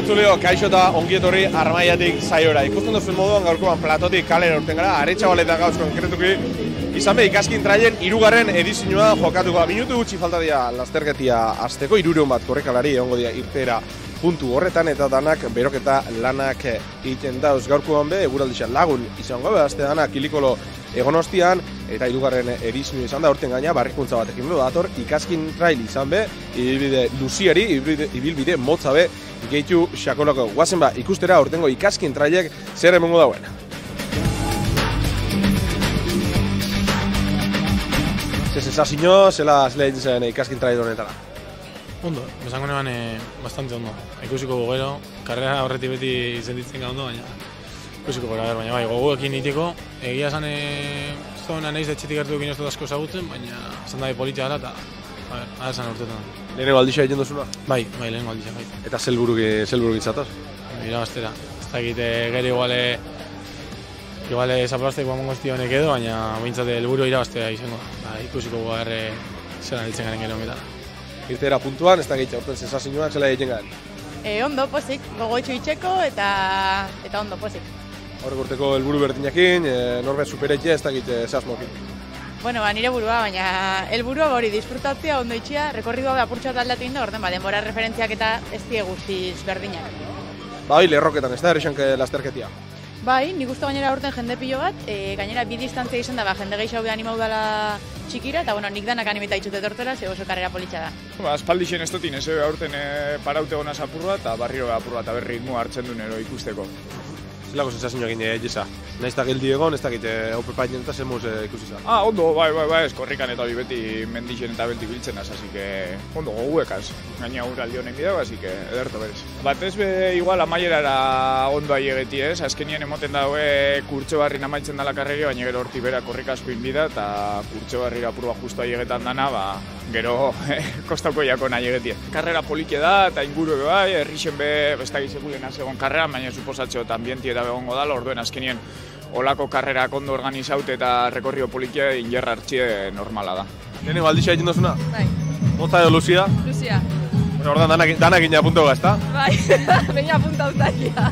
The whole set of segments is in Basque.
entzuleo, kaixo eta ongietorri Armaiatik saiora. Ikusten duzuen moduan gaurkoan platotik kalera urten gara, Aretxabaleta gauz konkretuki. Izan be, ikaskin traien 3. edizioa jokatuko. Minutu gutxi falta dira lasterketia hasteko, 300 bat korrekalari egongo dira irtera puntu horretan eta danak beroketa lanak egiten dauz. Gaurkoan be, eguraldixan lagun izango be, aste danak Kilikolo egon ostian, eta 3. edizioa izan da, horten gaina barrikuntza batekin du dator, ikaskin trail izan be, ibilbide luziari, ibilbide motza be, gehitu xakolako. Guazen ba, ikustera hortengo ikaskin trailek zer emongo dauen. Sensazio, zela egin zen ikaskin trail honetara? Ondo, esango neban bastante ondo. Ikusiko gero, karrera horretik beti sentitzen ga ondo, baina ikusiko gara, baina bai, gogoekin iteko. Egia esan, zona nahiz etxetik gertu ekin ez dut asko ezagutzen, baina esan da politia dela, eta ara esan urtetan. Lehenengo aldixea egiten duzuna? Bai, lehenengo aldixea, bai. Eta zelburukin zatoz? Irabaztera. Ez dakit gero iguale zaplasteko amongo ez honek edo, baina behintzate helburu irabaztea izango. Ikusiko gara zelan ditzen garen gero honetara. Irtera puntuan, ez da gehitza, urten sensazioak zela egiten garen? Ondo, pozik, gogoitxu itxeko eta ondo, pozik. Horrek urteko helburu berdinakin, norbet superetxe ez da gehitze zehazmokin. Bueno, nire burua, baina helburua hori disfrutatzea ondo itxia, rekorridua apurtxo bat aldatu indo, orden, denbora referentziak eta ez die guztiz berdinak. Bai, lerroketan, ez da errexank lasterketia? Bai, nik uste gainera urten jende pilo bat, gainera bi distantzia izan da, jende gehiago animau dela txikira, eta bueno, nik danak animeta itxute tortera, ze oso karrera politxa da. Aspaldixen ez dutin, ez aurten paraute gonaz apurra, eta barrio apurra eta berri ritmo hartzen duen ero ikusteko. Zelako sensazioak egin jesa? Naiz eta geldi egon, ez dakit opepaiten eta zemuz ikusi za? Ondo, bai, eskorrikan eta beti mendixen eta beltik biltzen az, así que ondo goguekaz. Gaina uraldi honen bideo, así que ederto berez. Batez be, igual amaierara ondo aiegeti ez, azkenien emoten daue kurtso barrin amaitzen dala karreri, baina gero horti bera korrik asko inbida, eta kurtso barrira apurua justu aiegetan dana, gero kostauko jako naiegetien. Karrera polikie da, eta inguru bai, herrixen be, bestak izekulen azegon karrera, baina suposatxo eta ambienti eta begongo dala, orduen azkenien olako karrerak ondo organizaute eta rekorrio polikia ingerra hartxie normala da. Lehenengo aldixea egin duzuna? Bai. Motza edo Luzia? Luzia. Ordan danak ina punto gazta? Bai, baina punta utakia.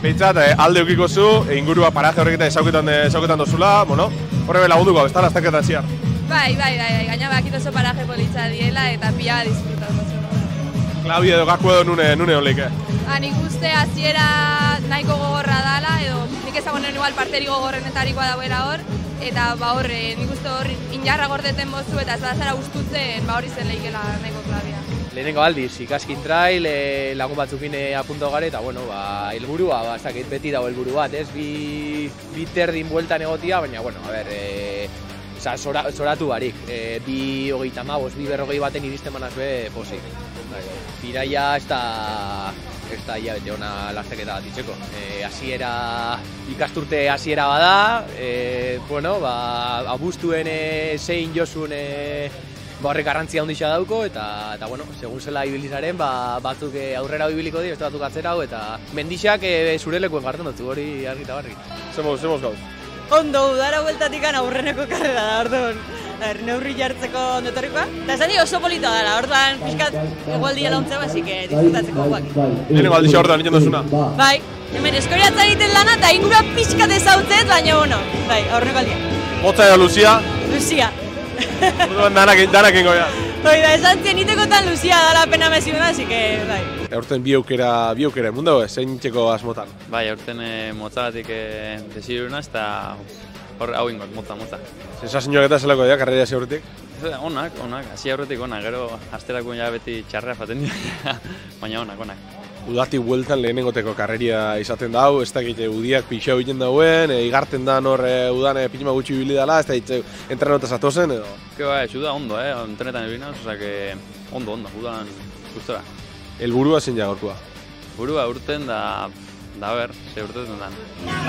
Behintzat, alde eukiko zu, ingurua paraje horreketa ezauketan dozula, bueno, horre lagunduko, ez da, lasterketan ziar? Bai, gaina bakit oso paraje politza diela eta pila disfrutatu zuen. Klabi edo gaku edo nune holik, Nik uste hasiera nahiko gogorra dala, edo nik ezagunen igual parteri gogorrenetarikoa dagoela hor, eta nik uste hor injarra gordeten bozu eta zara ustutzen hori zen lehikela nahiko klabia. Lehenengo aldiz, ikaskin trail, lagun batzukin apunto gare, eta bueno, helburua, beti dago helburu bat, ez? Bi terdin bueltan egotia, baina, bueno, zoratu barik. 2:35, 2:40 baten iristen manaz be, posik. Biraia ez da hilabete ona lasteketa bat itxeko. Ikasturte hasiera bada, abuztuen zein josun horrek garrantzia handia dauko, eta bueno, segun zela ibilizaren, batzuk aurrera ibiliko dira, beste batzuk atzera, eta mendixak zure lekuen gartzen dutzu, hori argita barri. Zemoz gauz? Ondo, udara bueltatik aurreneko karrera da, orduan. Neurri jartzeko ondotorikoa. Eta esan oso polita dela, orduan pixkat egualdia launtzea, basik disfrutatzeko guak. Lehenengo aldixea orduan egin duzuna? Bai, hemen eskoriatza egiten lana eta ingurua pixkat ezautzez, baina bueno, bai, aurreneko aldia. Motza edo Luzia? Luzia. Orduan danak ingo ya. Hoi da, esan zien itekotan Luzia dala pena meziduna, así que, bai. Aurten bi aukera emun dago, zein txeko asmotan? Bai, aurten motzagatik desiruna, eta hau ingot, motza. Sensazioak eta zelako dira, karreria hasi aurretik? Onak, hasi aurretik onak, gero asterako ja beti txarra faten dira, baina onak. Udatik bueltan lehenengoteko karreria izaten dau, ez dakit udiak pixau egiten dauen, igarten da hor udan pinima gutxi ibili dela, ez dakit entrenota zatozen edo? Ez da ondo, entrenetan ebinaz, osea que ondo, udan gustora. Helburua zein ja gaurkoa? Burua urten da ber, ze urtetan dan.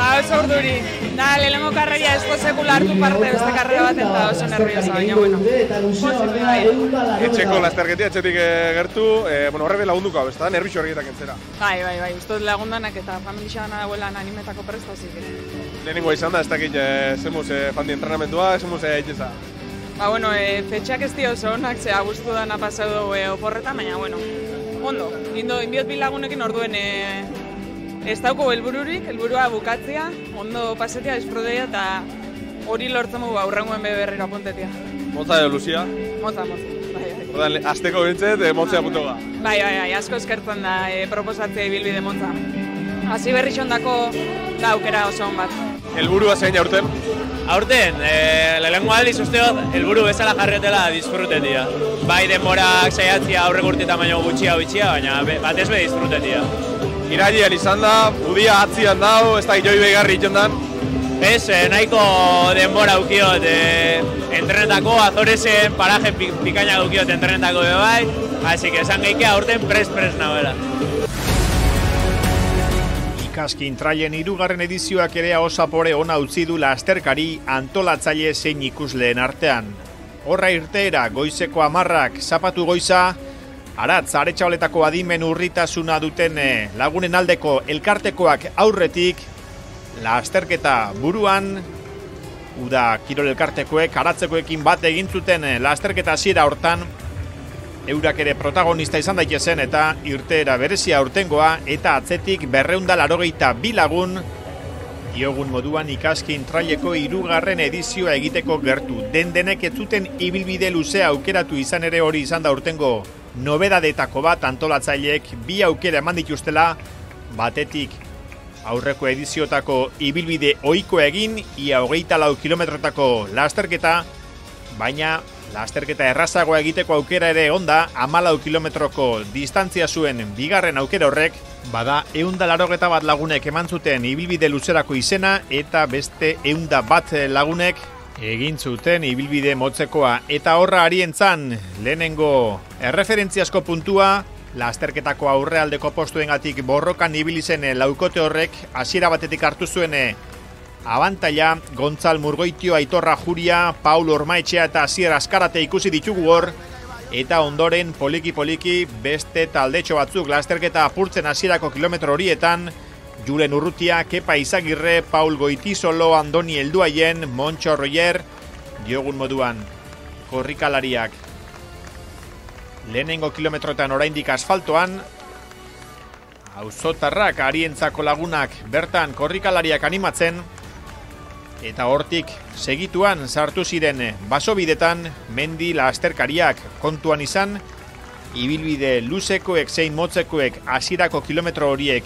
Oso urduri. Lehenengo karreria esko sekulartu parte beste karrera baten da oso nerviosa, baina bueno. Etxeko lasterketia, etxetik gertu, horrebe lagunduko, ez da, nervixo horrietak entzera. Bai, uste lagundanak eta familia gana dagoelan animetako prestazik. Lehenengoa izan da, ez dakit zemuz fandi entrenamentua, zemuz egitza. Fetxak ez dio oso onak, ze agustu dana pasau dugu oporretan, baina bueno, ondo. Indiot bilagunekin orduen ez dauko helburua bukatzea, ondo pasetia, disfrutea eta hori lortzen dugu aurrengoen berriro apuntetia. Motza edo Lucia? Motza. Odan, azteko bintzet, motzea puntoa. Bai, asko eskertzen da proposatzea ibilbide motza. Hasi berri xondako da aukera oso on bat. Helburua zein aurten? Aurten, lehenengo aldiz usteot, helburu bezala jarretela disfrutetia. Bai denborak saiatzia aurreko urteetan baino gutxia bitxia, baina batez be disfrutetia. Irailean izan da, udia atzian dau, ez da joi begarri itxondan. Ez, nahiko denbora ukiot, entrenetako, Azorezen, paraje pikaina ukiot entrenetako bai, así que esan geike aurten pres nagoela. Ikaskin traien 3. edizioak ere osapore ona utzi du lasterkari antolatzaile zein ikusleen artean. Horra irteera goizeko 10ak zapatu goiza, Aratz Aretxabaletako adimen urritasuna duten lagunen aldeko elkartekoak aurretik, lasterketa buruan, uda kirol elkartekoek aratzekoekin bat egin zuten lasterketa hasiera hortan, eurak ere protagonista izan daitezen eta irteera berezia aurtengoa eta atzetik 282 lagun, diogun moduan Ikaskin traileko 3. edizioa egiteko gertu. Denek ez zuten ibilbide luzea aukeratu izan ere hori izan da aurtengo nobedadetako bat antolatzaileek 2 aukera eman dituztela, batetik aurreko ediziotako ibilbide ohiko egin, ia 24 kilometrotako lasterketa, baina lasterketa errazagoa egiteko aukera ere onda, 14 kilometroko distantzia zuen bigarren aukera horrek, bada 181 lagunek eman zuten ibilbide luzerako izena eta beste 101 lagunek egin zuten ibilbide motzekoa. Eta horra harientzan lehenengo erreferentziazko puntua, lasterketako aurrealdeko postuengatik borrokan ibili zen laukote horrek hasiera batetik hartu zuen abantaila. Gontzal Murgoitio, Aitorra Juria, Paul Ormaetxea eta Asier Azkarate ikusi ditugu hor, eta ondoren poliki beste taldetxo batzuk lasterketa apurtzen hasierako kilometro horietan, Julen Urrutia, Kepa Izagirre, Paul Goitizolo, Andoni Elduaien, Montxo Royer, diogun moduan korrikalariak lehenengo kilometroetan oraindik asfaltoan, auzotarrak harientzako lagunak bertan korrikalariak animatzen, eta hortik segituan sartu ziren basobidetan mendi lasterkariak kontuan izan, ibilbide luzekoek zein motzekoek hasierako kilometro horiek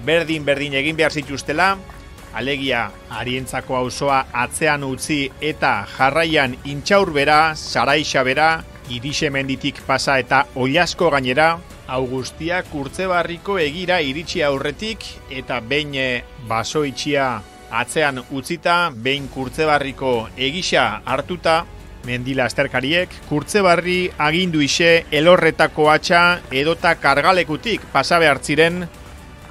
berdin egin behar zituztela, alegia harientzako auzoa atzean utzi eta jarraian Intxaur bera, Saraixa bera, Irixe menditik pasa eta Oilasko gainera, Augustia Kurtzebarriko egira iritsi aurretik eta behin basoitxia atzean utzita, behin Kurtzebarriko egisa hartuta, mendi lasterkariek Kurtzebarri agindu ise Elorretako atxa edota kargalekutik pasa behar ziren,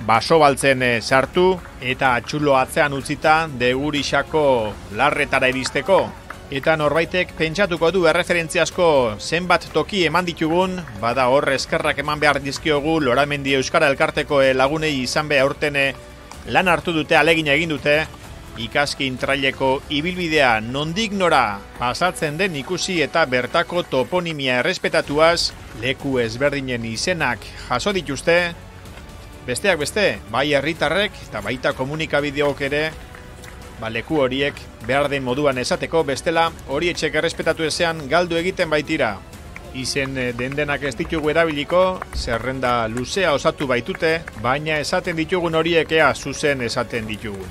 baso baltzen sartu eta atxulo atzean utzita Degurisako larretara iristeko. Eta norbaitek pentsatuko du erreferentziazko zenbat toki eman ditugun, bada hor eskerrak eman behar dizkiogu Loramendi Euskara Elkarteko lagunei izan behar aurten lan hartu dute, alegina egin dute, Ikaskin traileko ibilbidea nondik nora pasatzen den ikusi eta bertako toponimia errespetatuaz, leku ezberdinen izenak jaso dituzte, besteak beste, bai herritarrek eta baita komunikabideok ere, leku horiek behar den moduan esateko, bestela hori etxek errespetatu ezean galdu egiten baitira. Izen dendenak ez ditugu erabiliko, zerrenda luzea osatu baitute, baina esaten ditugun horiek ea zuzen esaten ditugun.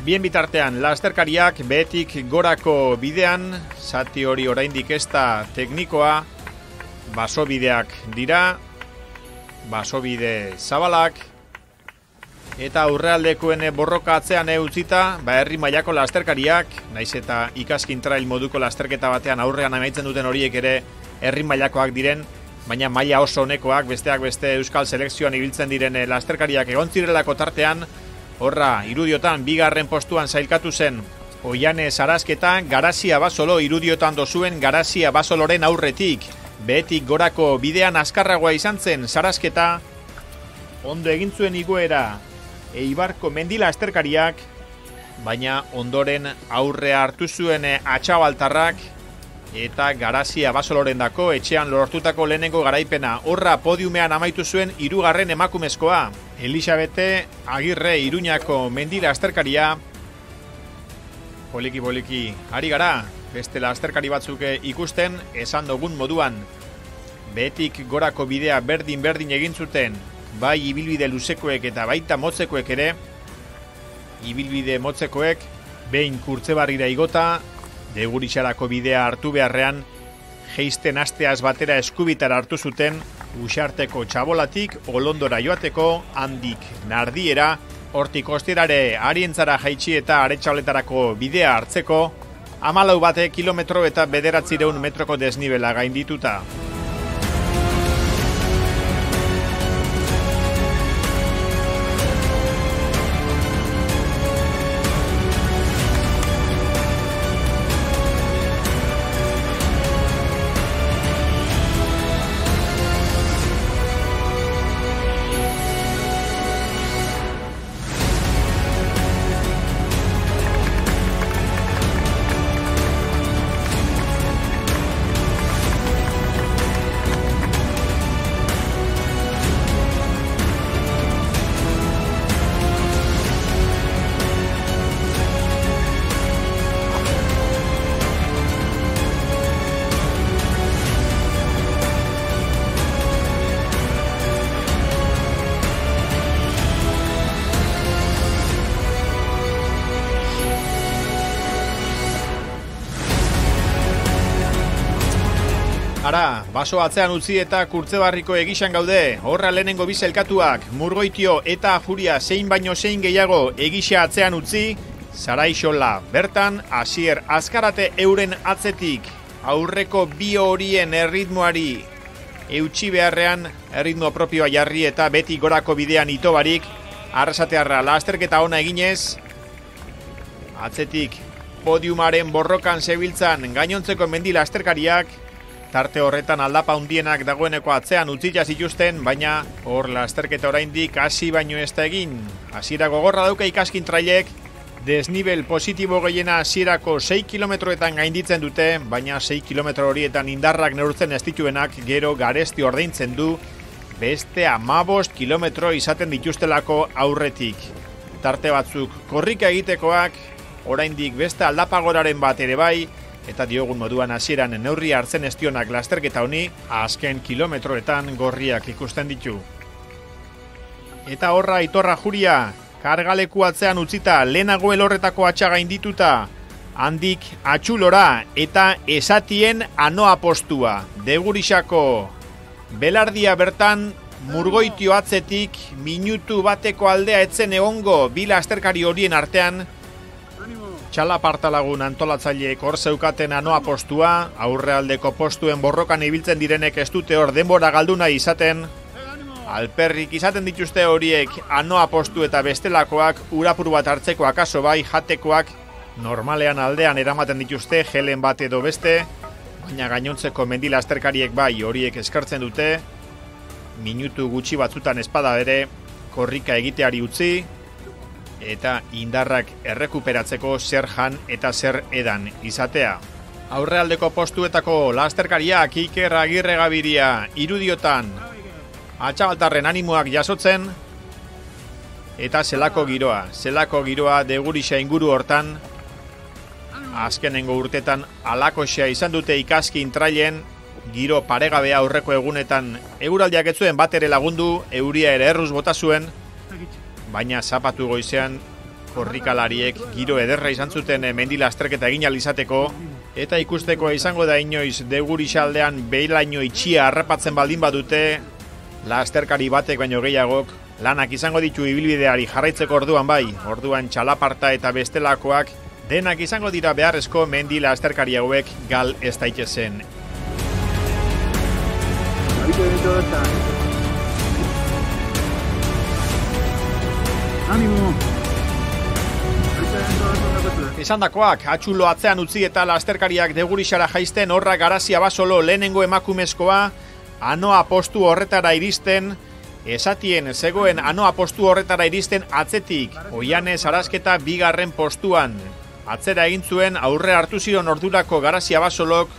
Bien bitartean, lasterkariak behetik gorako bidean, zati hori oraindik ez da teknikoa, basobideak dira, basobide zabalak, eta aurrealdekoen borroka atzean utzita, herri mailako lasterkariak, naiz eta Ikaskin trail moduko lasterketa batean aurrean amaitzen duten horiek ere herri mailakoak diren, baina maila oso honekoak, besteak beste Euskal Selekzioan ibiltzen diren lasterkariak egon zirelako tartean. Horra, irudiotan bigarren postuan sailkatu zen Oiane Sarasketa, Garazia Basolo irudiotan dozuen Garazia Basoloren aurretik. Behetik gorako bidean azkarragoa izan zen Sarasketa, ondo egin zuen igoera Eibarko mendi lasterkariak, baina ondoren aurre hartu zuen Atxabaltarrak, eta Garazia Basolorendako etxean lortutako lehenengo garaipena. Horra podiumean amaitu zuen 3. emakumezkoa. Elisabete Agirre Iruñako mendi lasterkaria. Poliki ari gara, beste lasterkari batzuk ikusten, esan dugun moduan. Behetik gorako bidea berdin egin zuten, bai ibilbide luzekoek eta baita motzekoek ere. Ibilbide motzekoek behin Kurtzebarrira igota, Degurixarako bidea hartu beharrean, jeisten asteaz batera Eskubitar hartu zuten, Uxarteko Txabolatik Olondora joateko, handik Nardiera, hortik Osterare Arientzara jaitsi eta Aretxabaletarako bidea hartzeko, 14 kilometro eta 900 metroko desnibela gaindituta. Ara, baso atzean utzi eta Kurtzebarriko egisan gaude. Horra lehenengo bi sailkatuak, Murgoitio eta Ajuria zein baino zein gehiago egisa atzean utzi, Saraixola bertan, Asier Azkarate euren atzetik, aurreko bi horien erritmoari eutsi beharrean, erritmo propioa jarri eta beti gorako bidean itobarik, Arrasatearra lasterketa ona eginez, atzetik podiumaren borrokan zebiltzan gainontzeko mendi lasterkariak, tarte horretan aldapa hundienak dagoeneko atzean utzila zituzten, baina hor lasterketa oraindik hasi baino ez da egin. Hasiera gogorra dauka ikaskin trailek, desnibel positibo gehiena hasierako 6 kilometroetan gainditzen dute, baina 6 kilometro horietan indarrak neurtzen ez dituenak gero garesti ordaintzen du, beste 15 kilometro izaten dituztelako aurretik. Tarte batzuk korrika egitekoak, oraindik beste aldapagoraren bat ere bai, eta diogun moduan hasieran neurri hartzen estionak lasterketa honi, azken kilometroetan gorriak ikusten ditu. Eta horra Aitorra Ajuria, kargaleku atzean utzita, lehenago elorretako atxa gaindituta, handik Atxulora eta Esatien Anoa postua. Degurixako Belardia bertan, Murgoitio atzetik, minutu bateko aldea etzen egongo bi lasterkari horien artean, Txalapartalagun antolatzaileek hor zeukaten Anoa postua, aurrealdeko postuen borrokan ibiltzen direnek ez dute hor denbora galduna izaten, alperrik izaten dituzte horiek Anoa postu eta bestelakoak, urapur bat hartzeko akaso bai, jatekoak, normalean aldean eramaten dituzte, gelen bat edo beste, baina gainontzeko mendi lasterkariek bai horiek eskartzen dute, minutu gutxi batzutan espada bere, korrika egiteari utzi, eta indarrak errekuperatzeko zer jan eta zer edan izatea. Aurrealdeko postuetako lasterkariak Iker Agirre Gabiria irudiotan, Atxabaltarren animoak jasotzen, eta zelako giroa Degurixa inguru hortan, azkenengo urtetan alakoxea izan dute ikaskin trailen, giro paregabea aurreko egunetan euraldiak ez zuen bat ere lagundu, euria ere erruz bota zuen, baina zapatu goizean korrikalariek giro ederra izan zuten mendi lasterketa egin ahal izateko, eta ikusteko izango da inoiz Degurixa aldean behilaino itxia harrapatzen baldin badute, lasterkari batek baino gehiagok lanak izango ditu ibilbideari jarraitzeko orduan bai, orduan txalaparta eta bestelakoak denak izango dira beharrezko mendi lasterkari hauek gal ez daitezen. Esandakoak, Atxulo atzean utzi eta lasterkariak Degurixara jaisten, horra Garazia Basolo lehenengo emakumezkoa, Anoa postu horretara iristen, Esatien zegoen Anoa postu horretara iristen atzetik, Oianez Arasketa bigarren postuan. Atzera egin zuen aurre hartu zion ordurako Garazia Basolok,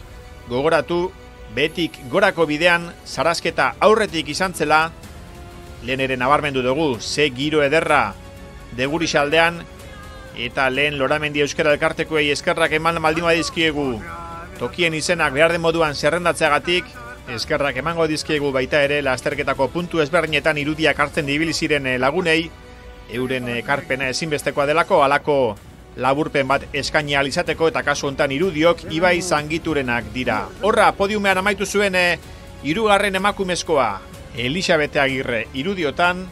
gogoratu, betik gorako bidean sarrasketa aurretik izan zela, lehen ere nabarmendu dugu, ze giro ederra Degurixaldean, eta lehen Loramendi Euskara Elkartekoei eskerrak eman baldin badizkiegu tokien izenak behar den moduan zerrendatzeagatik, eskerrak emango dizkiegu baita ere lasterketako puntu ezberdinetan irudiak hartzen ibili ziren lagunei, euren ekarpena ezinbestekoa delako, halako laburpen bat eskaini ahal izateko, eta kasu hontan irudiok Ibai Zangiturenak dira. Horra, podiumean amaitu zuen hirugarren emakumezkoa Elisabete Agirre irudiotan,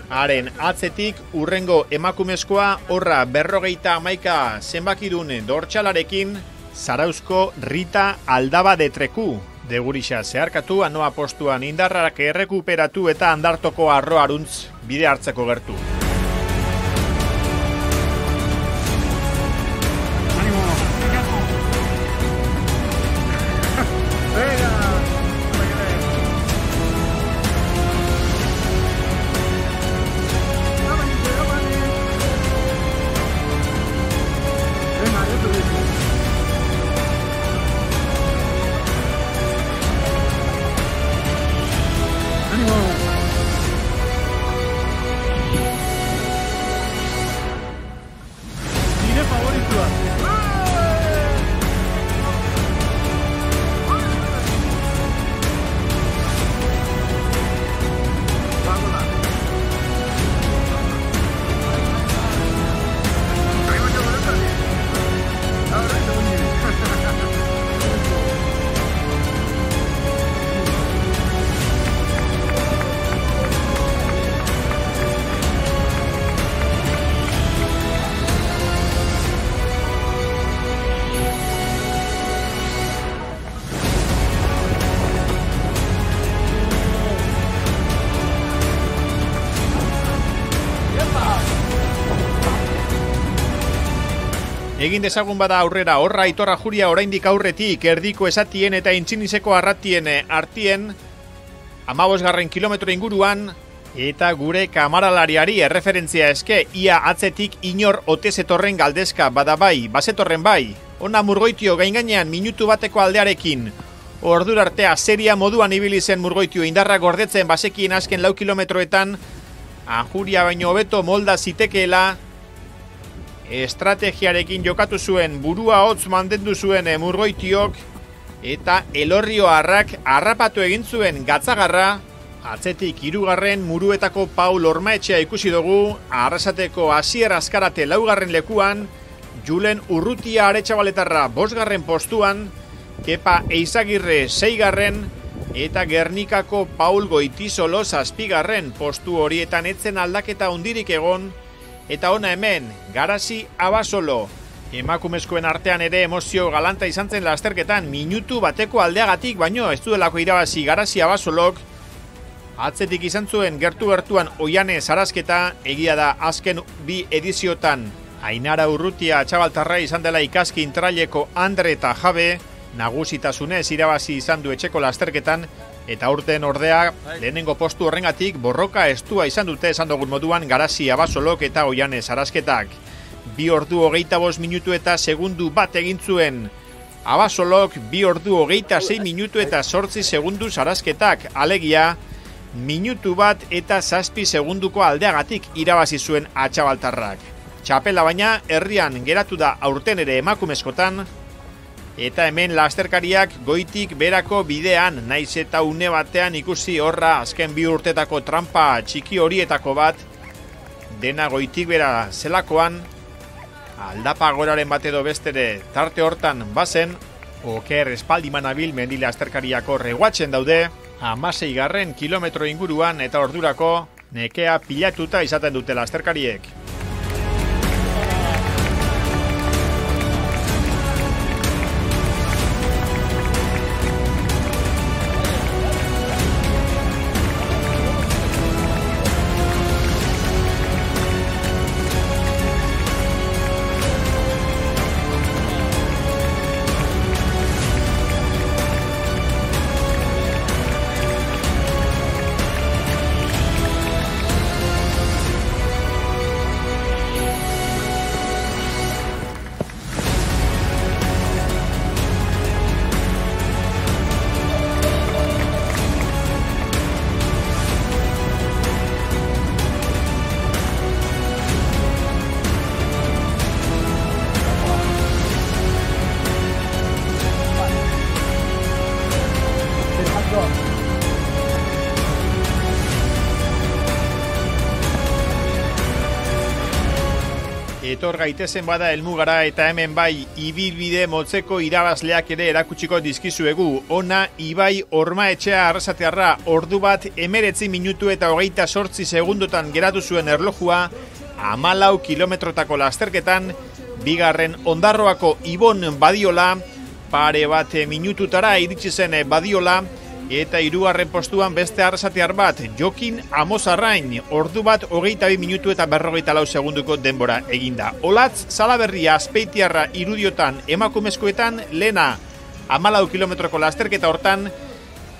haren atzetik urrengo emakumezkoa horra 51 zenbakidun dortxalarekin Zarauzko Rita Aldaba de Treku. Degurixa zeharkatu, anoa postuan indarrak errekuperatu eta Andartoko Arroaruntz bide hartzeko gertu. Egin dezagun bada aurrera, horra Aitorra Juria oraindik aurretik, erdiko esatien eta intziniseko arratien artien, 15 kilometro inguruan, eta gure kamaralariari erreferentzia eske, ia atzetik inor otezetorren galdezka badabai, bazetorren bai, ona Murgoitio gain-gainean minutu bateko aldearekin, ordura artea seria moduan ibili zen Murgoitio indarra gordetzen basekien azken 4 kilometroetan, Juria baino hobeto molda zitekeela, estrategiarekin jokatu zuen, burua hotz mantendu zuen Murgoitiok, eta Elorrioarrak harrapatu egin zuen Gatzagarra, atzetik 3. Muruetako Paul Ormaetxea ikusi dugu, Arrasateko Asier Azkarate 4. lekuan, Julen Urrutia Aretxabaletarra 5. postuan, Kepa Eizagirre 6. eta Gernikako Paul Goitizolo 7. postu horietan etzen aldaketa hundirik egon, eta ona hemen, Garasi Abasolo. Emakumezkoen artean ere emozio galanta izan zen lasterketan, minutu bateko aldeagatik, baino ez duelako irabazi Garasi Abasolok. Atzetik izan zuen gertu-gertuan Oiane Sarrasketa, egia da azken 2 ediziotan Ainara Urrutia Txabaltarra izan dela ikaskin traileko Andre eta Jabe, nagusitasunez irabazi izan du etxeko lasterketan, eta urten ordea lehenengo postu horrengatik borroka estua izan dute esan dugun moduan Garasi Abasolok eta Oiane Sarrasketak. 2 ordu 25 minutu eta segundu bat egin zuen Abasolok, 2 ordu 26 minutu eta 8 segundu Sarrasketak, alegia minutu bat eta 7 segunduko aldeagatik irabazi zuen Atxabaltarrak. Txapela baina herrian geratu da aurten ere emakumezkotan, eta hemen lasterkariak goitik berako bidean, naiz eta une batean ikusi horra azken 2 urtetako trampa txiki horietako bat, dena goitik bera zelakoan, aldapa goraren bat edo bestere tarte hortan bazen, oker espaldiman abil mendi lasterkariako reguatzen daude, 16 kilometro inguruan eta ordurako nekea pilatuta izaten dute lasterkariek. asko. Etor gaitezen bada helmugara eta hemen bai ibilbide motzeko irabazleak ere erakutsiko dizkizuegu. Ona Ibai Ormaetxea Arrasatearra ordu bat 19 minutu eta 28 segundotan geratu zuen erlojua 14 kilometrotako lasterketan, bigarren Ondarroako Ibon Badiola pare bat minututara iritsi zen Badiola, eta hirugarren postuan beste arrasatear bat, Jokin Amosarrain, ordu bat 22 minutu eta 44 segunduko denbora eginda. Olatz Salaberria Azpeitiarra irudiotan emakumezkoetan lehena 14 kilometroko lasterketa hortan,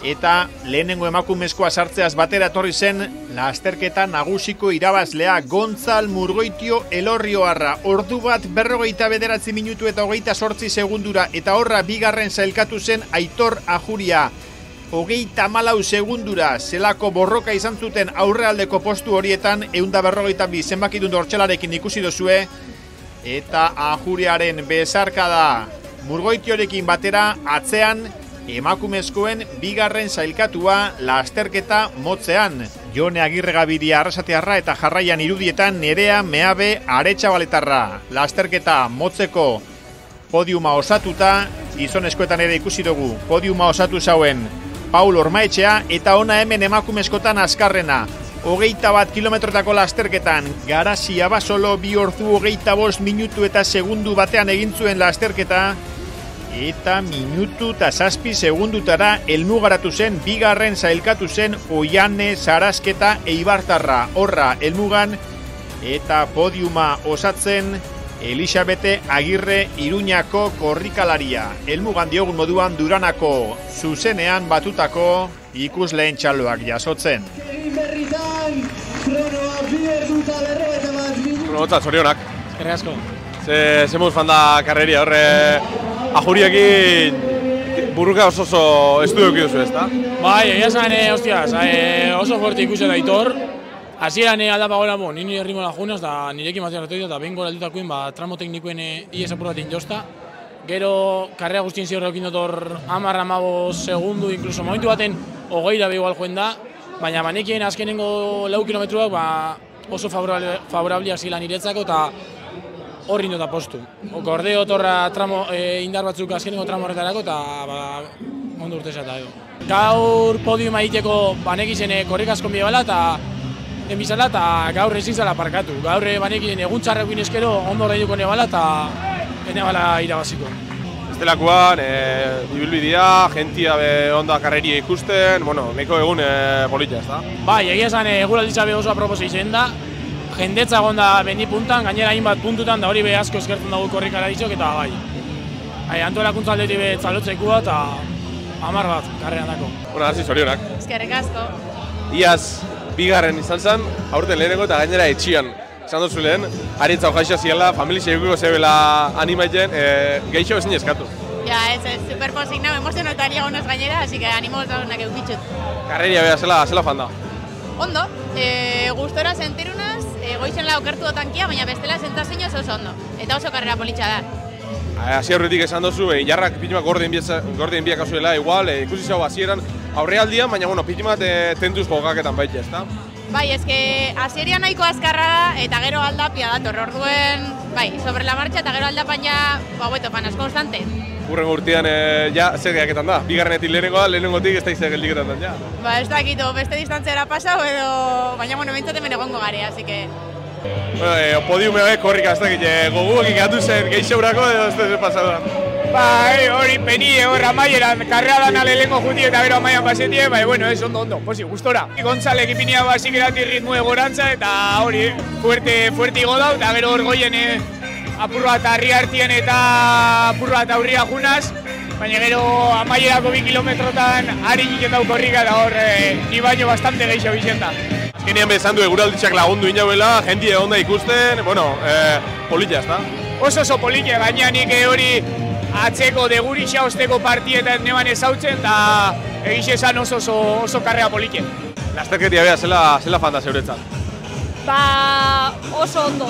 eta lehenengo emakumezkoa sartzeaz batera etorri zen lasterketa nagusiko irabazlea Gontzal Murgoitio Elorrioarra, ordu bat 49 minutu eta 28 segundura, eta horra bigarren sailkatu zen Aitor Ajuria. 34 segundura zelako borroka izan zuten aurrealdeko postu horietan, 142 zenbakidun dortxelarekin ikusi dozue, eta Ajuriaren bezarkada Murgoitiorekin batera atzean emakumezkoen bigarren sailkatua lasterketa motzean. Jone Agirregabiria Arrasatearra eta jarraian irudietan Nerea Meabe Aretxabaletarra. Lasterketa motzeko podiuma osatuta, gizonezkoetan ere ikusi dugu, podiuma osatu zauen Paul Ormaetxea, eta ona hemen emakumezkotan azkarrena. 21 kilometrotako lasterketan, Garazi Abasolo 2 ordu 25 minutu eta segundu batean egin zuen lasterketa, eta minutu eta 7 segundutara helmugaratu zen, bigarren sailkatu zen Oiane Sarasketa Eibartarra. Horra helmugan eta podiuma osatzen Elisabete Agirre Iruñako korrikalaria. Helmugan diogun moduan Duranako zuzenean batutako ikusleen txaloak jasotzen. Gotza, zorionak. Eskerrik asko. Ze moduz fan da karreria, horre Ajuriekin burruka oso estu eduki duzu, ezta? Bai, egia zan, oso fuerte ikusi da Aitor. Hasieran aldapa gola, nini herrimola junaz, da nirekin batzera retoitu, eta behin gola aldutakoen, tramo teknikoen ies apurratin josta. Gero, karrera guztien ziorra eukin dotor 10-15 segundu, inkluso momentu baten 20 da igual joen da, baina banekien azkenengo 4 kilometruak oso favorablia zila niretzako, eta horri indota postu. Gordeo torra indar batzuk azkenengo tramo horretarako, eta ondo urteza eta edo. Gaur podiuma egiteko banekizen korrik asko bala, eta enbizala, eta gaur ezin zala parkatu. Gaur banekin egun txarrekin eskero ondo ordainduko nebala, eta enebala irabaziko. Estelakoan, ibilbidea, jentia onda karreria ikusten, neko egun polita, ez da? Bai, egia esan eguralditzabe oso aproposa izen da, jendetza gonda bendi puntan, gainera hainbat puntutan, da hori be asko eskertzen dugu korrikara ditzok, eta bai, antolakuntza aldeti be txalotzekua, eta 10 bat karreran dako. Hasi, zorionak. Eskerrik asko. Iaz, bigarren izan zen, aurten lehenengo eta gainera etxian. Esan duzu lehen, aritza hojaixa ziela, familia egiko zebela animaiten, geixo ezin eskatu. Ja, ez, superpozik nago, emozionaltaria honez gainera, así que animoz honak eukitxut. Karreria beha, zela fan da? Ondo, gustora sentirunaz, goizen okertu dotankia, baina bestela sentazioz oso ondo, eta oso karrera politxa da. Hasi aurretik esan duzu, jarrak pitimak gordien biak azuela, igual, ikusi zau hasieran aurrealdian, baina pitimak tentuz jokaketan baita, ezta? Bai, eske hasieran nahiko azkarra da, eta gero aldapia dator, orduen, bai, sobre la marcha, eta gero aldapan ja, panas konstante. Urrengo urtean, zer gehiaketan da? Bigarrenetik lehenengotik ez da izan geldiketan da, ja? Ba, ez dakito, beste distantziara pasau edo, baina, bintzaten egongo gare, así que... Podiume korrika ez dakit, goguak ikatu zen geixaurako edo ez da pasau da? Bai, hori penide hor amaieran, karrera dan alelengo juti eta gero amaian pasetie, bai, ez ondo, posi, gustora. Gontzalek ipinia basik erati ritmo egorantza eta hori, fuerte igo dau, eta gero hor goien apurra eta harri hartien eta apurra eta aurria junaz, baina gero amaierako 2 kilometrotan ari egiten dau korrika eta hor ni baino bastante geixo bizenta. Azkenean bezan du eguralditzak lagundu inauela, jentie onda ikusten, polita, ez da? Oso polita, baina nik hori atzeko degurixa osteko partietan neban ezautzen, eta egixe esan oso karrea polike. Lasterketia beha, zela fan da zeuretzat? Ba, oso ondo.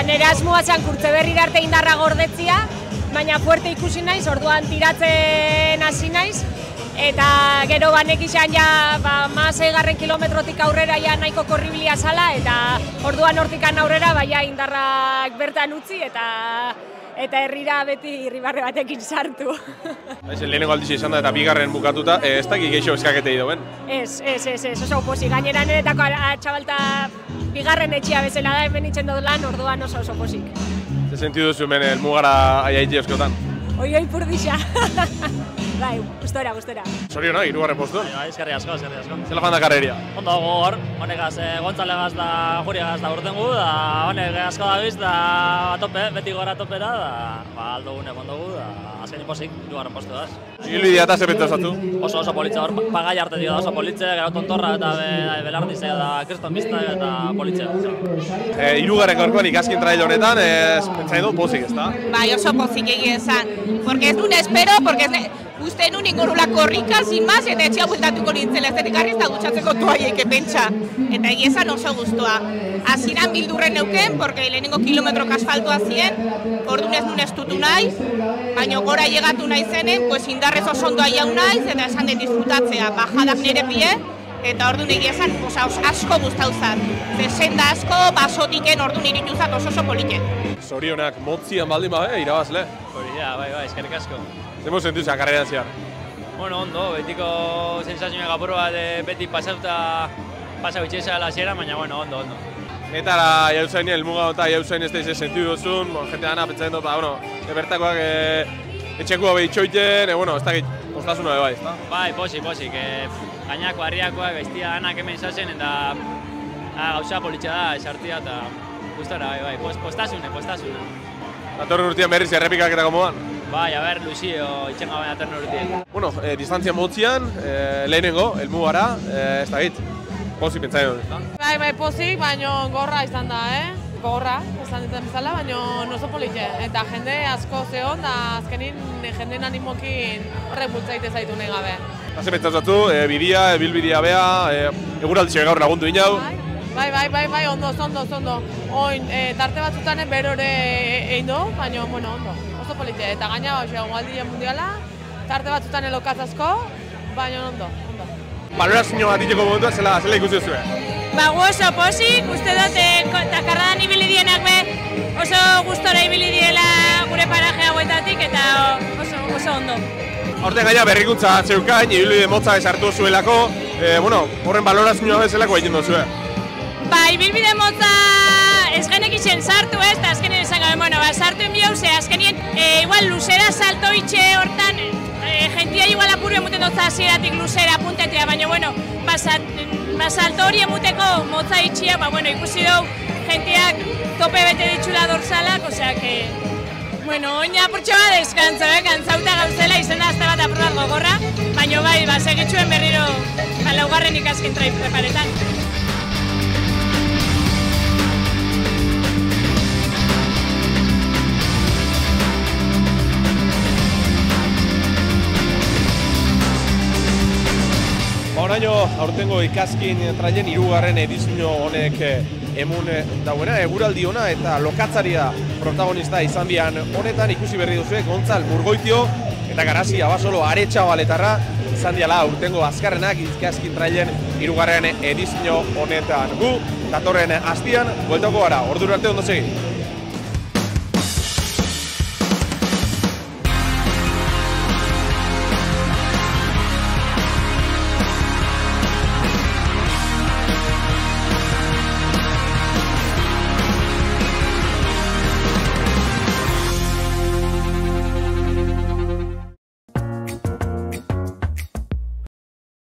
Nire asmoa zan Kurtzeberri arte indarra gordetzia, baina fuerte ikusi naiz, orduan tiratzen hasi naiz, eta gero banek izan ja, maseigarren kilometrotik aurrera ja nahiko korribilia zala, eta orduan hortikan aurrera baina indarrak bertan utzi, eta herrira beti irribarre batekin sartu. Lehenengo aldiz izan da eta bigarren bukatuta, ez dakik geixo eskaketei doen? Ez, oso pozik. Gainera niretako atxabalta bigarren etxia bezala da, hemen itxen dut lan, orduan oso pozik. Ze sentidu duzu hemen elmugara aiaiti euskotan? Oi purdisa. Bai, gustora. Zorionak, hirugarren postuen. Bai, eskerrik asko. Zela fan da karreria? Ondo gogor, honegaz Gontzalegaz da Juriagaz da urtengu, da honek asko dabiz, da atope, beti gora atopera, da aldogune mondogu, da azken iposik, hirugarren postuaz. Ibilbidea eta zepetza osatu? Oso politza, hor pagai arte dira oso politze, gero tontorra eta belardizea da kriston bizta eta politze. Hirugarren gaurkoan ikaskin trail honetan, pentsatzen dut pozik, ez da? Bai, oso pozik egia esan, porque ez duen espero, porque uste nun ingurula korrika, sin más, eta etxea bultatuko nintzela, ez detik garriz da dutxatzeko toaiek pentsa. Eta egia esan oso guztua. Hasieran bildurren neuken, porque lehenengo kilometro asfaltua zien, orduan ez nun estutu naiz, baina gora llegatu nahi zenen, pues indarrez oso ondo aiau naiz, eta esan den disfrutatzea, bajadak nire pie, eta orduan egia esan asko guztau zan. Senda asko, basotiken orduan irituzat oso poliken. Zorionak motzian baldin babe, irabazle. Hori da, bai, eskerrik asko. Zemo sentuzea karreran zehar? Bueno, ondo, betiko sensazioak apur bat beti pasau itxezala zera, baina ondo. Eta jauzain, elmuga eta jauzain ez da sentidu duzun, jente dana pentsatzen dut, bertakoak etxekua behitxoiten, ez dakit, postasuna bai, ez da? Bai, posik, gainako, harriakoak, bestia danak hemen izazen, eta gauza politxa da, esartia, eta gustora, bai, postasuna. Datorren urtean berriz errepikaketako modan? Bai, Luizio, itxenga baina datorren urtean. Bueno, distantzia motzian, lehenengo, elmugara, ez dakit, pozik pentsatzen dut, ez da? Bai, pozik, baina gorra izan da, Gorra, esan ditzen bezala, baina oso politxe. Eta jende asko zehon, da azkenin jendeen animokin horrek bultzaite zaitu nahi gabe. Haze pentsatu, bidea, bilbidea bea, eguraldixe gaur lagundu inau. Bai, ondo. Oin, tarte batzutan berore egin du, baina, ondo. Oso politxe. Eta gaina, Gualdien mundiala, tarte batzutan elokatz asko, baina ondo. Balorazio bat diteko momentua, zela ikusi duzue? Oso pozik, uste dut, takarradan ibili dienak oso gustora ibili diela gure paraje hauetatik, eta oso ondo. Horten gaina berrikuntza zeukain, ibilbide motza esartu zuelako, horren balorazioa bezalako egin duzue? Ibilbide motza ez genek izen sartu ez, eta azkenien esan gabe, sartu enbiau, ze azkenien igual luzera salto itxe hortan, jentia igual apurbe emuten dutza hasieratik luzera puntetea, baina, salto hori emuteko motza itxia, ikusi dugu jentiak tope bete ditxula dorsalak, osea que, oina apurtxo bat deskantzo, kantzauta gauzela, izena azte bat aprobat gogorra, baina bai, segitxuen berriro laugarren ikaskin trail preparetan. Horaino, aurtengo ikaskin trailen hirugarren edizio honek emun dauena, eguraldi ona eta lokatzaria protagonista izan bian honetan ikusi berri duzuek Gontzal Murgoitio eta Garasi Abasolo Aretxabaletarra izan diala aurtengo azkarrenak ikaskin trailen hirugarren edizio honetan. Gu, datorren astian, bueltako gara, ordura arte ondo segi.